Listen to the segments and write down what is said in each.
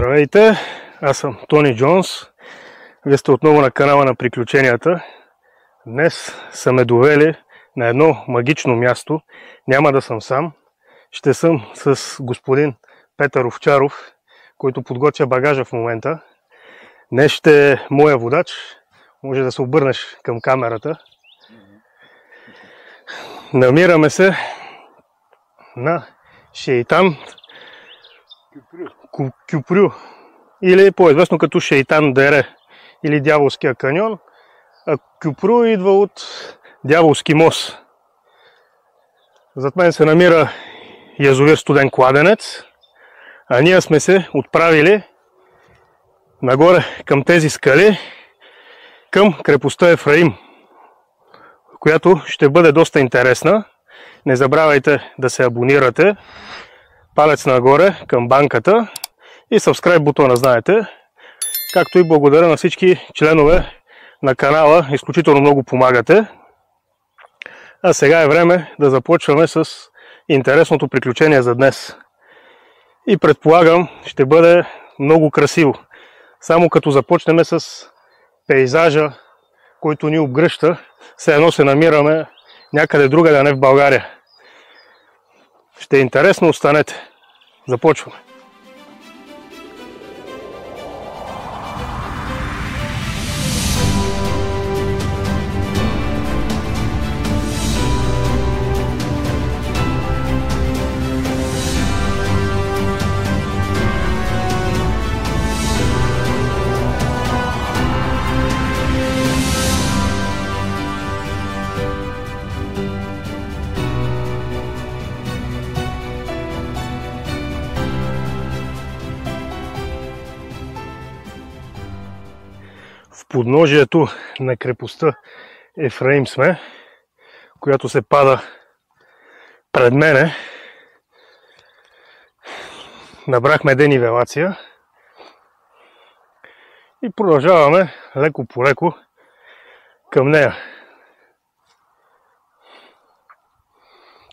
Здравейте, аз съм Тони Джонс. Вие сте отново на канала на приключенията. Днес са ме довели на едно магично място. Няма да съм сам. Ще съм с господин Петър Овчаров, който подготвя багажа в момента. Днес ще е моя водач. Може да се обърнеш към камерата. Намираме се на Шейтан Кюпрю, или по-известно като Шейтан дере, или Дяволския каньон, а Кюпрю идва от Дяволски мост. Зад мен се намира язовир Студен кладенец, а ние сме се отправили нагоре към тези скали, към крепостта Ефраим, която ще бъде доста интересна. Не забравяйте да се абонирате, палец нагоре към банката и subscribe бутона, знаете. Както и благодаря на всички членове на канала, изключително много помагате. А сега е време да започваме с интересното приключение за днес. И предполагам, ще бъде много красиво. Само като започнем с пейзажа, който ни обгръща, все едно се намираме някъде другаде, а не в България. Ще е интересно, останете. Започваме. В подножието на крепостта Ефраим сме, която се пада пред мене. Набрахме денивелация и продължаваме леко по леко към нея.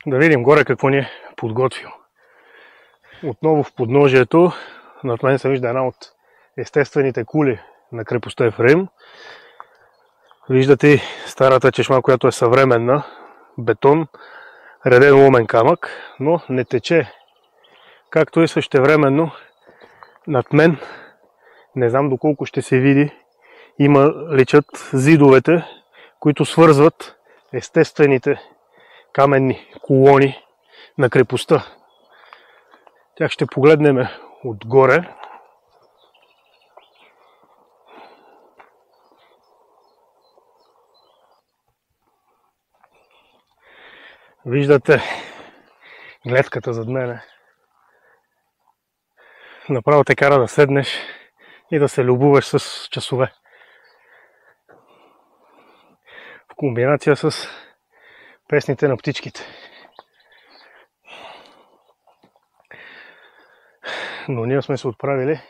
Да видим горе какво ни е подготвил. Отново в подножието над мен се вижда една от естествените кули на крепостта Ефраим. Виждате и старата чешма, която е съвременна, бетон, реден ломен камък, но не тече. Както и същевременно над мен, не знам доколко ще се види, личат зидовете, които свързват естествените каменни колони на крепостта. Тях ще погледнем отгоре. Виждате гледката зад мене. Направо те кара да седнеш и да се любуваш с часове. В комбинация с песните на птичките. Но ние сме се отправили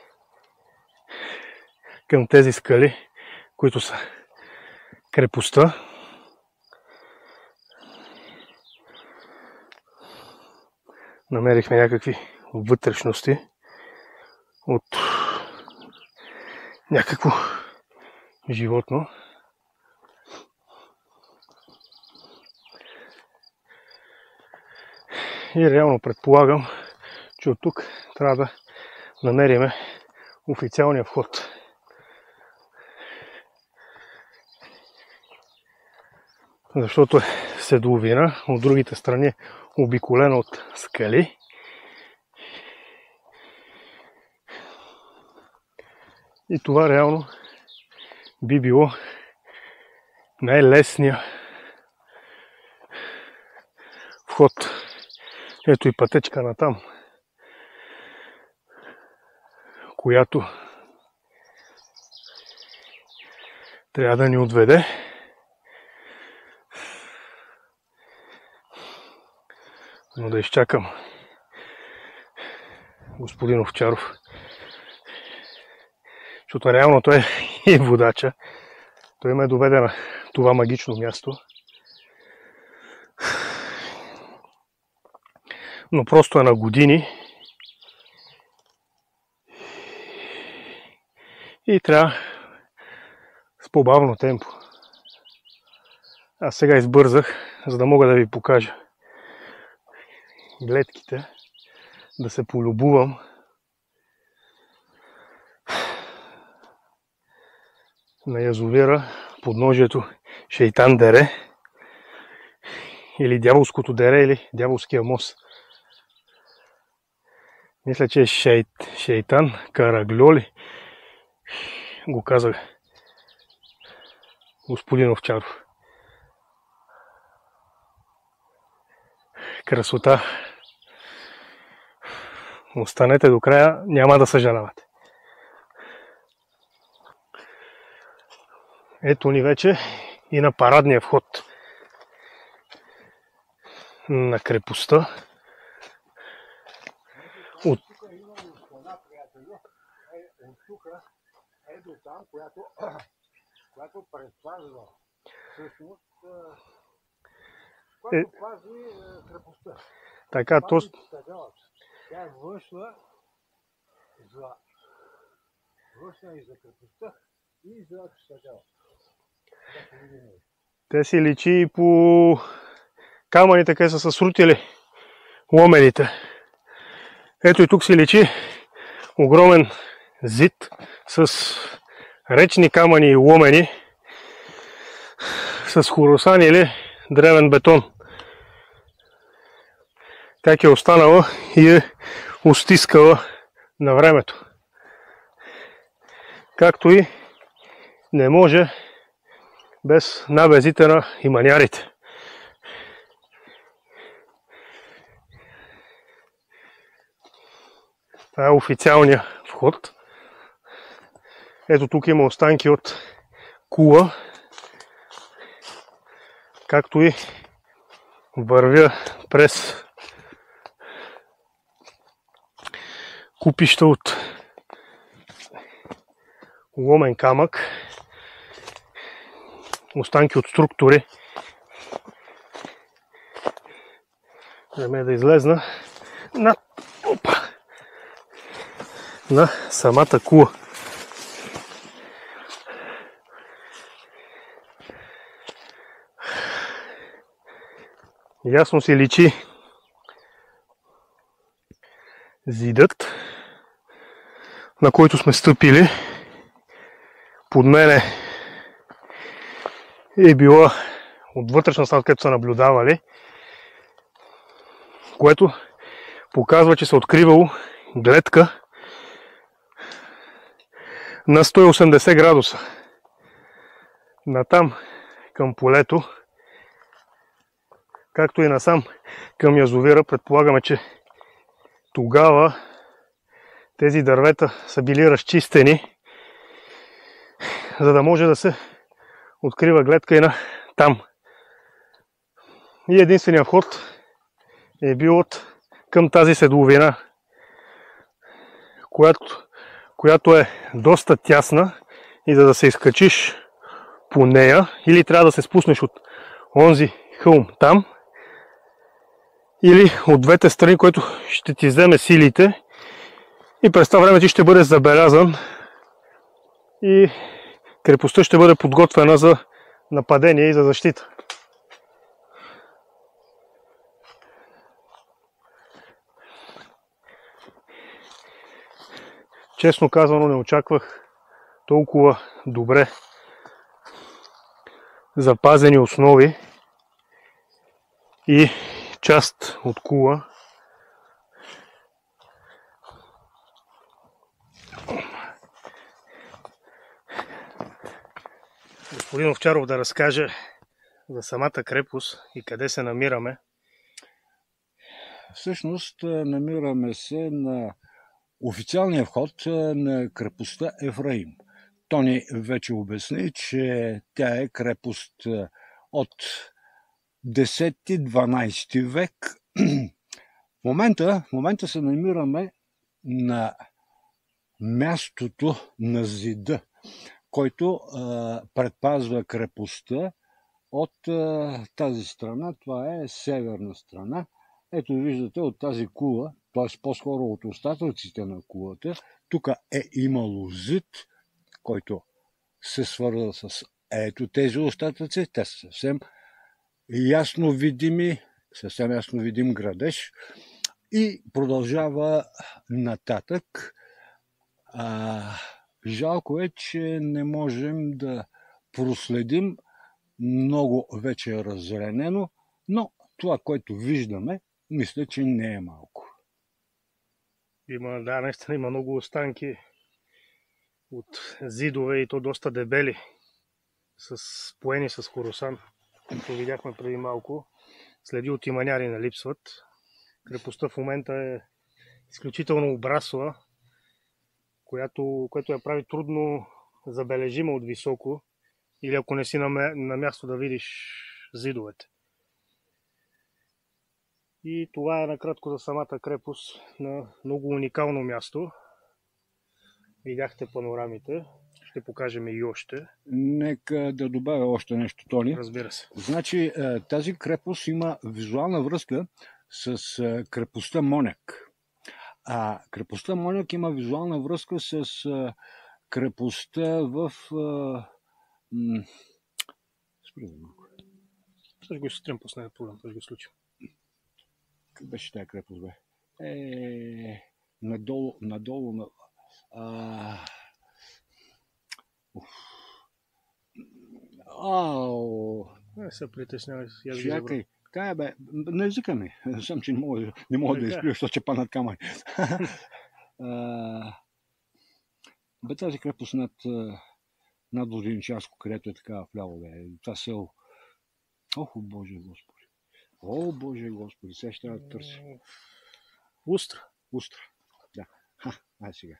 към тези скали, които са крепостта. Намерихме някакви вътрешности от някакво животно. И реално предполагам, че от тук трябва да намерим официалния вход. Защото е седловина, от другите страни обиколена от скали. И това реално би било най-лесният вход. Ето и пътечка натам, която трябва да ни отведе. Но да изчакам господин Овчаров, защото реално той е водача. Той ме доведе на това магично място. Но просто е на години И трябва с по-бавно темпо. Аз сега избързах, за да мога да ви покажа гледките, да се полюбувам. На язовира, подножието Шейтан дере, или Дяволското дере, или Дяволския мост. Мисля, че е Шейтан Карагльоли, го казах господин Овчаров. Красота. Останете до края, няма да съжалявате. Ето ни вече и на парадния вход на крепостта. От тук е до там, която предпазва всъщност, която пази крепостта. Така, тя е външна и за крепостта, и за стадела. Те си личи и по камъните, къде са се срутили ломените. Ето и тук си личи огромен зид с речни камъни и ломени, с хоросан или древен бетон. Как е останала и е устискала на времето. Както и не може без набезите на иманярите. Това е официалният вход. Ето тук има останки от кула, както и вървя през купища от ломен камък, останки от структури. Време да излезна на самата кула. Ясно си личи зидът, на който сме стъпили. Под мене е била от вътрешна страна, където са наблюдавали, което показва, че се откривало гледка на 180 градуса. Натам към полето, както и насам към язовира. Предполагаме, че тогава тези дървета са били разчистени, за да може да се открива гледка и на там. И единственият вход е бил към тази седловина, която е доста тясна, и за да се изкачиш по нея, или трябва да се спуснеш от онзи хълм там, или от двете страни, което ще ти вземе силите, и през това време ти ще бъде забелязан и крепостта ще бъде подготвена за нападение и за защита. Честно казано, не очаквах толкова добре запазени основи и част от кула. Господин Овчаров да разкаже за самата крепост и къде се намираме. Всъщност намираме се на официалния вход на крепостта Ефраим. Тони вече обясни, че тя е крепост от 10-12 век. В момента се намираме на мястото на зида, който предпазва крепостта от тази страна. Това е северна страна. Ето виждате от тази кула, т.е. по-скоро от остатъците на кулата, тук е имало зид, който се свързва с ето тези остатъци. Те са съвсем ясно видими, съвсем ясно видим градеж и продължава нататък. Жалко е, че не можем да проследим, много вече е разренено, но това, което виждаме, мисля, че не е малко. Да, наистина има много останки от зидове и то доста дебели, поени с хоросан. Както видяхме преди малко, следи от иманяри не липсват. Крепостта в момента е изключително обрасла, което я прави трудно забележима от високо, или ако не си на място да видиш зидовете. И това е накратко за самата крепост на много уникално място. Видяхте панорамите, ще покажем и още. Нека да добавя още нещо, Тони. Разбира се. Значи тази крепост има визуална връзка с крепостта Моняк. А крепостта Моняк има визуална връзка с крепостта в... Ще го изстрим после на проблем, ще го случим. Как беше тази крепост, бе? Надолу. Не се притеснявай. Чакай, тая бе, на езика ми. Сам, че не мога да изплюя, защото ще паднат камъни. Бе, тази крепост над Воденичарско, където е така вляво, бе. Това село. Ох, Боже Господи. О, Боже Господи, сега ще трябва да търся. Устра. Да. Сега.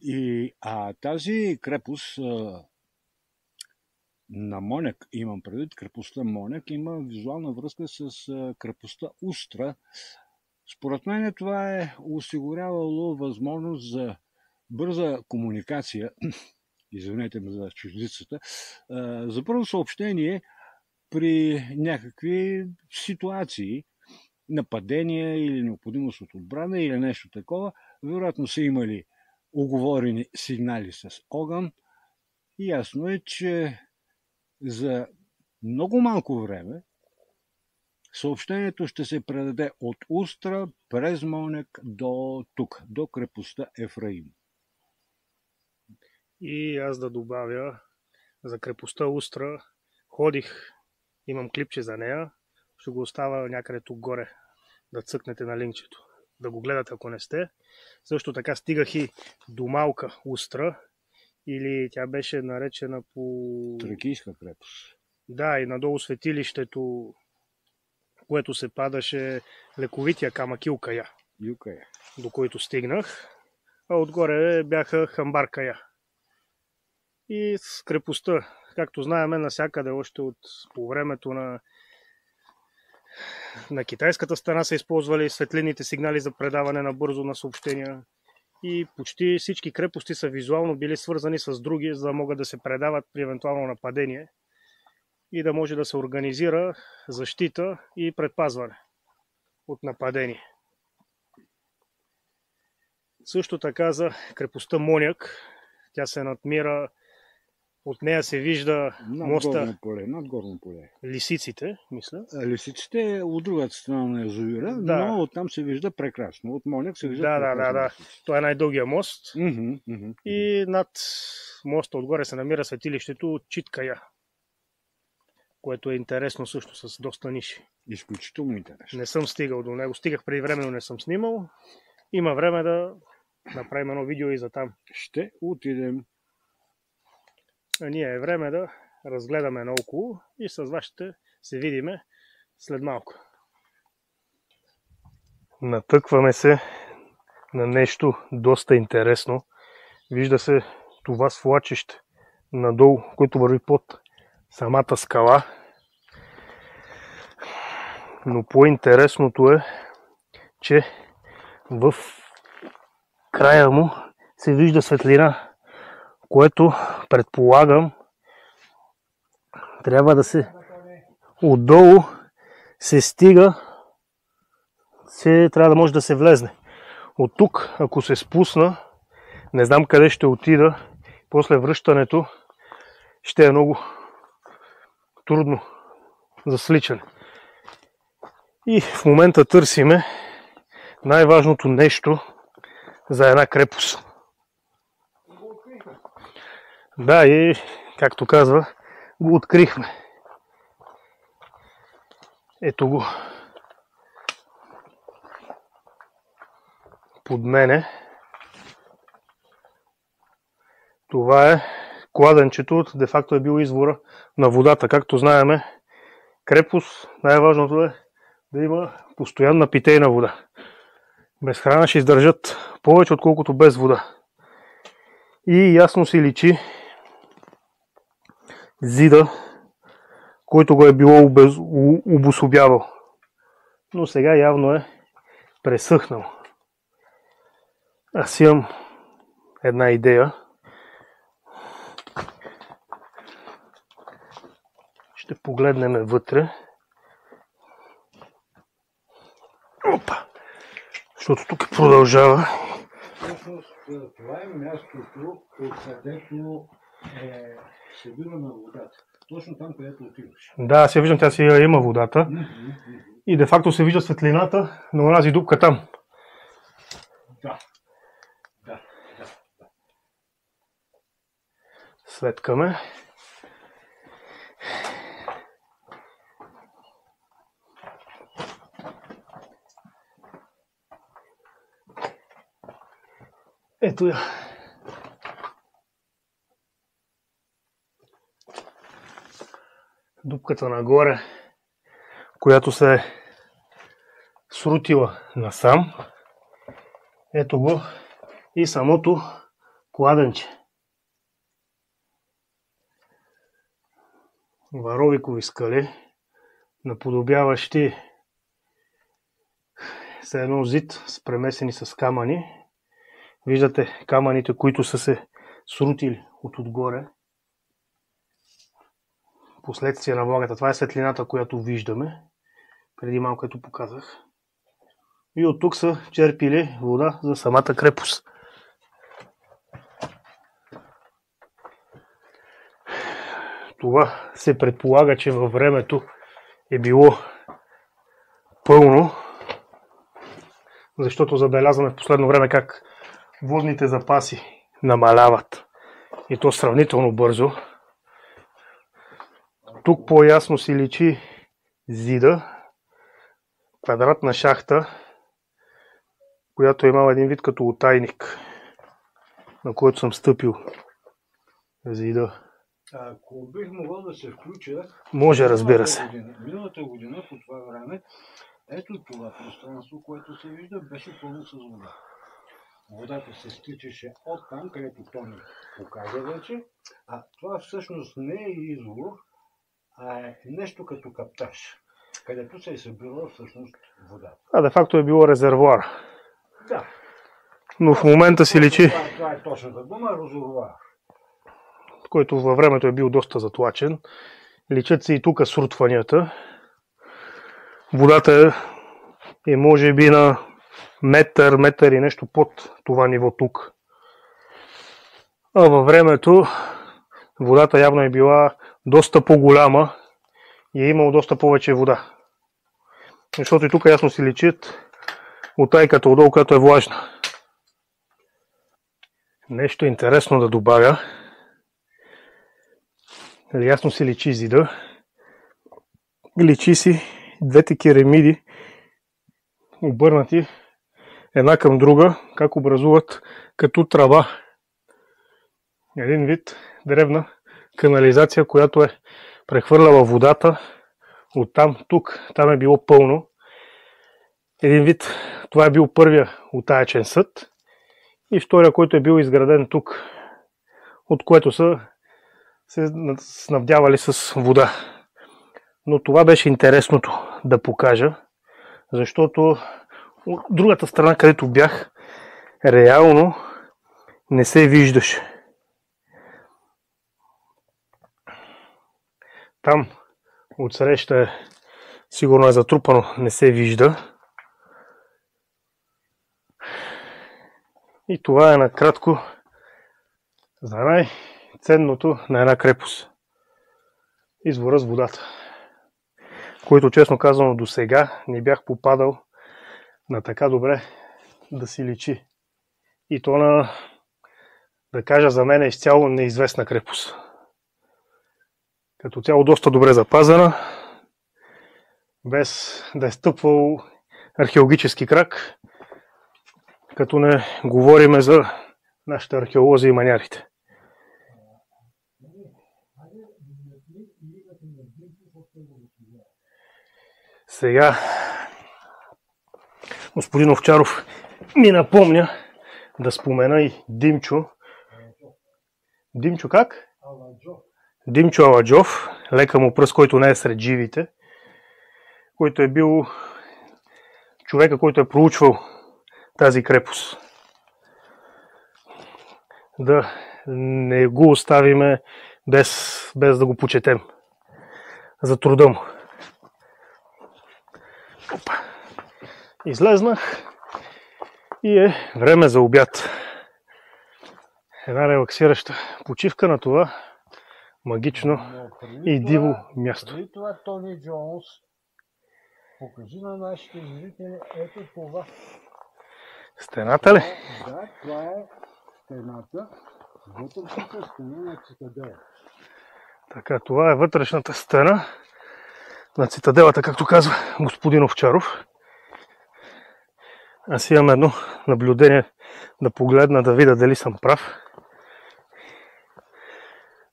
И тази крепост на Моняк, имам предвид, крепостта Моняк има визуална връзка с крепостта Устра. Според мен това е осигурявало възможност за бърза комуникация, извинете ме за чуждицата, за бързо съобщение при някакви ситуации, нападения или необходимост от отбрана или нещо такова. Вероятно са имали уговорени сигнали с огън. И ясно е, че за много малко време съобщението ще се предаде от Устра през Моняк до тук, до крепостта Ефраим. И аз да добавя за крепостта Устра, ходих, имам клипче за нея, ще го оставя някъде тук горе, да цъкнете на линкчето, да го гледате ако не сте. Също така стигах и до Малка Устра, или тя беше наречена по... Тракийска крепост. Да, и надолу светилището, което се падаше лековития камък Илкая, до който стигнах, а отгоре бяха Хамбаркая. И с крепостта, както знаем, насякъде още по времето на китайската страна са използвали светлинните сигнали за предаване на бързо на съобщения. И почти всички крепости са визуално били свързани с други, за да могат да се предават при евентуално нападение и да може да се организира защита и предпазване от нападение. Също така за крепостта Моняк, тя се надмира, от нея се вижда моста надгорно поле. Лисиците, мисля. Лисиците е от другата страна на язовира, да. Но оттам се вижда прекрасно. От Моняк се вижда прекрасно. Да. Това е най-дългия мост. Mm-hmm. И над моста отгоре се намира светилището Читкая, което е интересно също с доста ниши. Изключително интересно. Не съм стигал до него. Стигах преди време, но не съм снимал. Има време да направим едно видео и за там. Ще отидем. А ние е време да разгледаме наоколо и с вас ще се видиме след малко. Натъкваме се на нещо доста интересно. Вижда се това свлачище надолу, което върви под самата скала. Но по-интересното е, че в края му се вижда светлина, което предполагам трябва да се отдолу се стига, трябва да може да се влезне. От тук, ако се спусна, не знам къде ще отида после връщането ще е много трудно за сличане. И в момента търсиме най-важното нещо за една крепост. Да, и както казва, го открихме. Ето го под мене. Това е кладенчето, де-факто е бил извора на водата. Както знаеме, крепост, най-важното е да има постоянна питейна вода. Без храна ще издържат повече, отколкото без вода. И ясно си личи зида, който го е било обособявал. Но сега явно е пресъхнал. Аз имам една идея. Ще погледнем вътре. Опа! Защото тук продължава. Това е мястото, където е събирана водата. Точно там, където отиваш. Да, се виждам, тя си има водата. И де-факто се вижда светлината на онази дупка там. Да. Светкаме. Ето я. Дупката нагоре, която се е срутила насам. Ето го и самото кладенче. Варовикови скали, наподобяващи се едно зид, спремесени с камъни. Виждате камъните, които са се срутили от отгоре. Последствие на влагата. Това е светлината, която виждаме. Преди малко ето показах. И от тук са черпили вода за самата крепост. Това се предполага, че във времето е било пълно, защото забелязваме в последно време как водните запаси намаляват. И то сравнително бързо. Тук по-ясно си личи зида, квадратна шахта, която е имала един вид като утайник, на който съм стъпил зида. Ако бих могъл да се включа... Може, разбира се. Миналата година по това време, ето това пространство, което се вижда, беше пълно с вода. Водата се стичаше от там, където Тони показа вече, а това всъщност не е извор, а е нещо като каптаж, където се е събирала всъщност вода. Де-факто е било резервуар. Да. Но в момента си личи... Това е точната дума, резервуар. Който във времето е бил доста затлачен. Личат се и тук срутванията. Водата е може би на метър и нещо под това ниво тук. А във времето водата явно е била доста по-голяма и е имало доста повече вода. Защото и тук ясно си личат утайката отдолу, която е влажна. Нещо интересно да добавя. Ясно си личи зида. Личи си двете керамиди, обърнати една към друга, как образуват като тръба. Един вид древна канализация, която е прехвърляла водата от там тук. Там е било пълно. Един вид, това е бил първия утаячен съд и втория, който е бил изграден тук, от което са се снабдявали с вода. Но това беше интересното да покажа, защото от другата страна, където бях, реално не се виждаше. Там отсреща сигурно е затрупано, не се вижда. И това е накратко за най-ценното на една крепост. Извора с водата, който честно казано до сега не бях попадал на така добре да си личи. И то на, да кажа, за мен е изцяло неизвестна крепост. Като цяло доста добре запазена, без да е стъпвал археологически крак, като не говориме за нашите археолози и манярите. Сега господин Овчаров ми напомня да спомена и Димчо. Димчо как? Димчо Аладжов, лека му пръст, който не е сред живите, който е бил човека, който е проучвал тази крепост. Да не го оставиме без да го почетем за труда му. Опа. Излезнах и е време за обяд. Една релаксираща почивка на това магично и диво място. Преди това, Тони Джонс, покажи на нашите зрители ето това. Стената ли? Да, това е стената, вътрешната стена на цитадела. Така, това е вътрешната стена на цитаделата, както казва господин Овчаров. Аз имам едно наблюдение да погледна, да видя дали съм прав.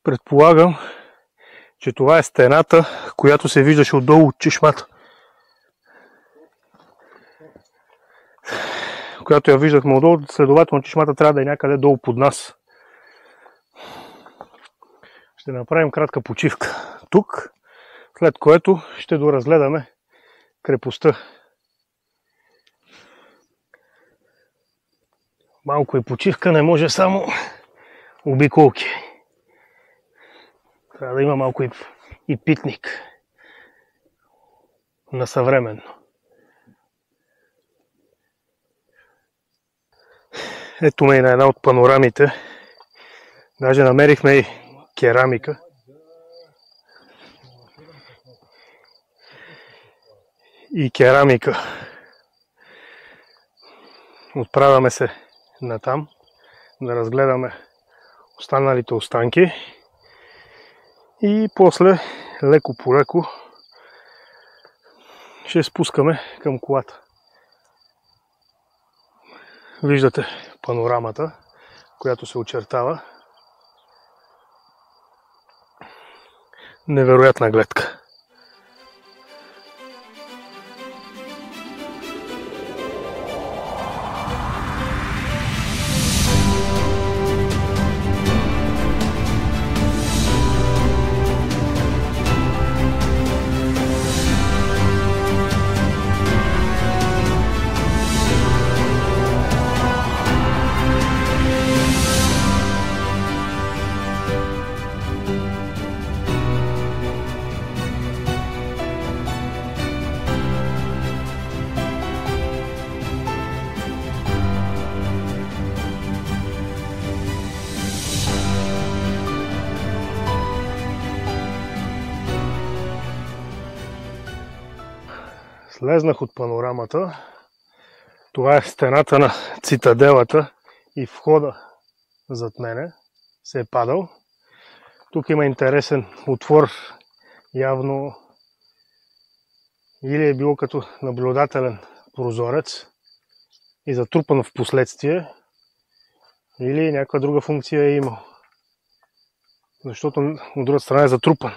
Предполагам, че това е стената, която се виждаше отдолу от чешмата. Която я виждахме отдолу, следователно чешмата трябва да е някъде долу под нас. Ще направим кратка почивка тук, след което ще доразгледаме крепостта. Малко и почивка, не може само обиколки. Трябва да има малко и питник на съвременно. Ето ме и на една от панорамите. Даже намерихме и керамика. И керамика. Отправяме се натам да разгледаме останалите останки и после леко по леко ще спускаме към колата. Виждате панорамата, която се очертава. Невероятна гледка. Слезнах от панорамата. Това е стената на цитаделата и входа зад мене се е падал. Тук има интересен отвор, явно или е било като наблюдателен прозорец и затрупан в последствие, или някаква друга функция е имал. Защото от друга страна е затрупан.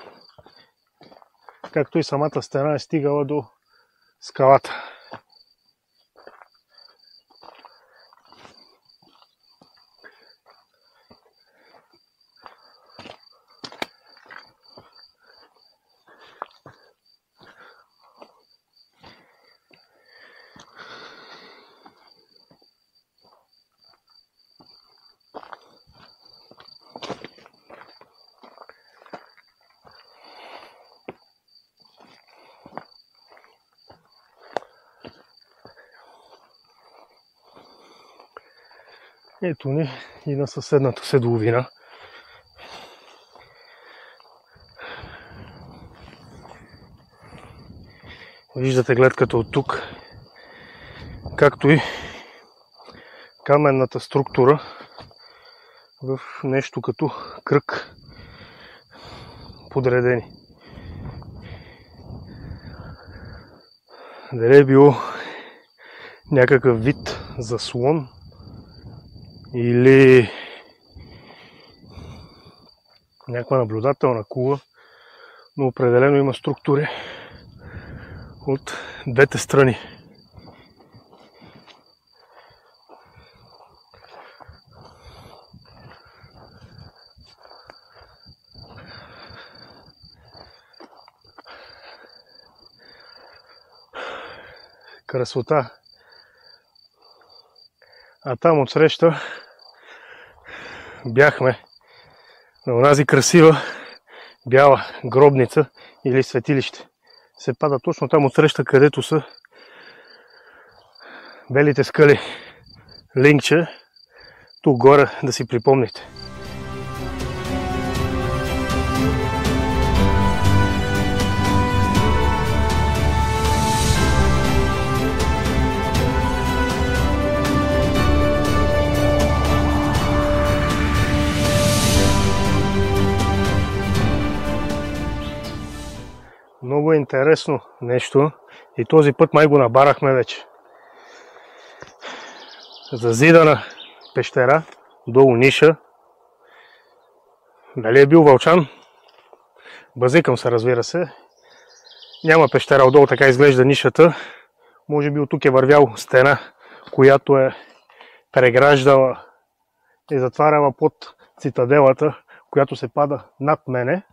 Както и самата стена е стигала до скалата. Ето ни и на съседната седловина, Виждате гледката от тук, както и каменната структура в нещо като кръг подредени. Дали е било някакъв вид заслон или някаква наблюдателна кула, но определено има структури от двете страни. Красота. А там отсреща бяхме на онази красива бяла гробница или светилище. Се пада точно там отсреща, където са белите скали. Линкче тук горе да си припомните. Много е интересно нещо и този път май го набарахме вече. Зазидана пещера, долу ниша. Дали е бил вълчан? Базикам се, разбира се. Няма пещера отдолу, така изглежда нишата. Може би от тук е вървял стена, която е преграждала и затваряла под цитаделата, която се пада над мене.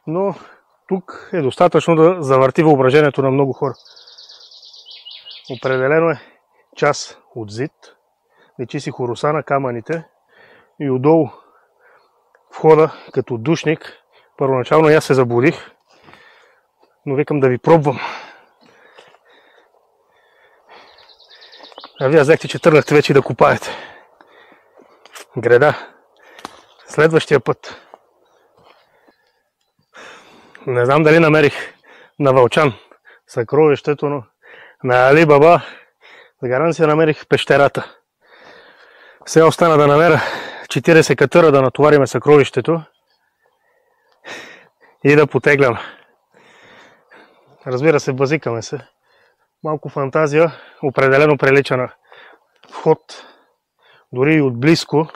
Но тук е достатъчно да завърти въображението на много хора. Определено е част от зид, личи си хоруса на камъните и отдолу входа като душник. Първоначално аз се заблудих, но викам да ви пробвам. А вие взехте, че тръгнахте вече да копаете. Греда. Следващия път. Не знам дали намерих на Вълчан съкровището, но на Али Баба за гаранция намерих пещерата. Сега остана да намеря 40 катъра да натовариме съкровището и да потегляме. Разбира се, базикаме се. Малко фантазия определено прилича на вход, дори и отблизко.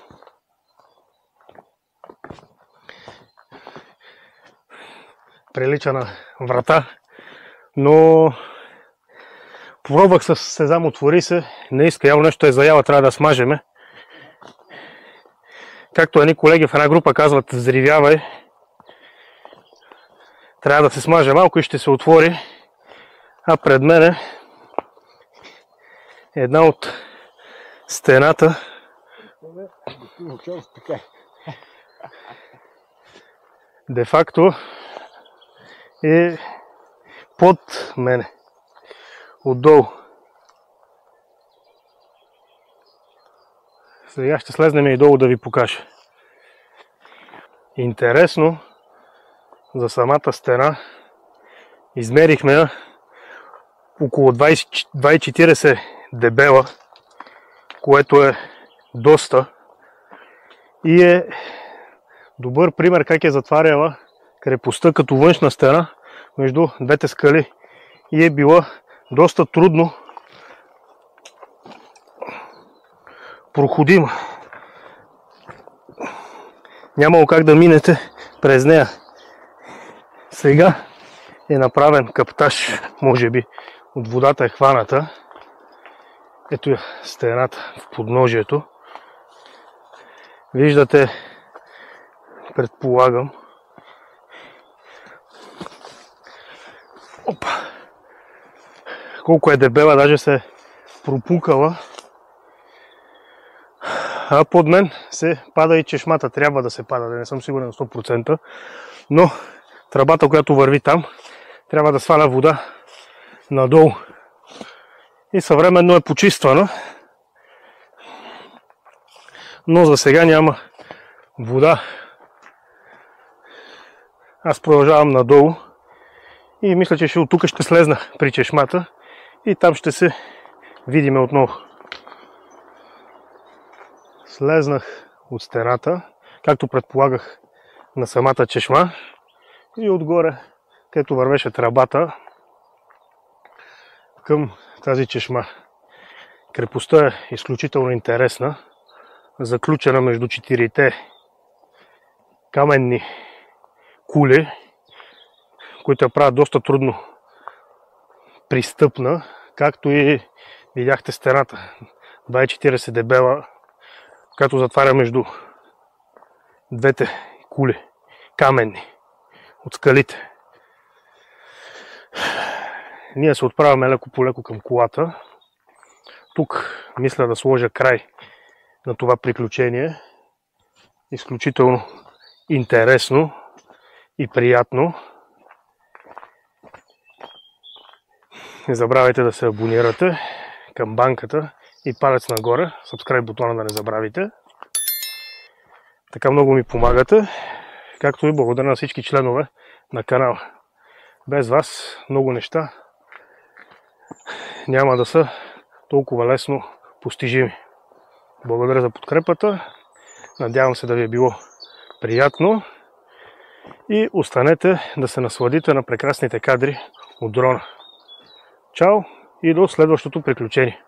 Прилича на врата, но пробвах с сезам, отвори се, не иска, явно нещо е заява, трябва да смажеме. Както едни колеги в една група казват, взривявай. Трябва да се смаже малко и ще се отвори. А пред мене една от стената де-факто е под мене, отдолу. Сега ще слезнем и долу да ви покажа. Интересно, за самата стена измерихме я около 2,40 дебела, което е доста и е добър пример как е затваряла крепостта като външна стена между двете скали и е била доста трудно проходима. Нямало как да минете през нея. Сега е направен каптаж, може би от водата е хваната. Ето е стената в подножието. Виждате, предполагам, опа, колко е дебела, даже се е пропукала. А под мен се пада и чешмата. Трябва да се пада, да не съм сигурен на 100%. Но тръбата, която върви там, трябва да сваля вода надолу. И съвременно е почиствана. Но за сега няма вода. Аз продължавам надолу И мисля, че от тук ще слезна при чешмата и там ще се видим отново. Слезнах от стената, както предполагах, на самата чешма и отгоре, където вървеше тръбата към тази чешма. Крепостта е изключително интересна, заключена между четирите каменни кули, които я правят доста трудно пристъпна, както и видяхте стената 2,40 дебела, която затваря между двете кули каменни от скалите. Ние се отправяме леко по леко към колата. Тук мисля да сложа край на това приключение. Изключително интересно и приятно. Не забравяйте да се абонирате към банката и палец нагоре. Subscribe бутона да не забравите. Така много ми помагате, както и благодаря на всички членове на канала. Без вас много неща няма да са толкова лесно постижими. Благодаря за подкрепата. Надявам се да ви е било приятно и останете да се насладите на прекрасните кадри от дрона. Чао и до следващото приключение!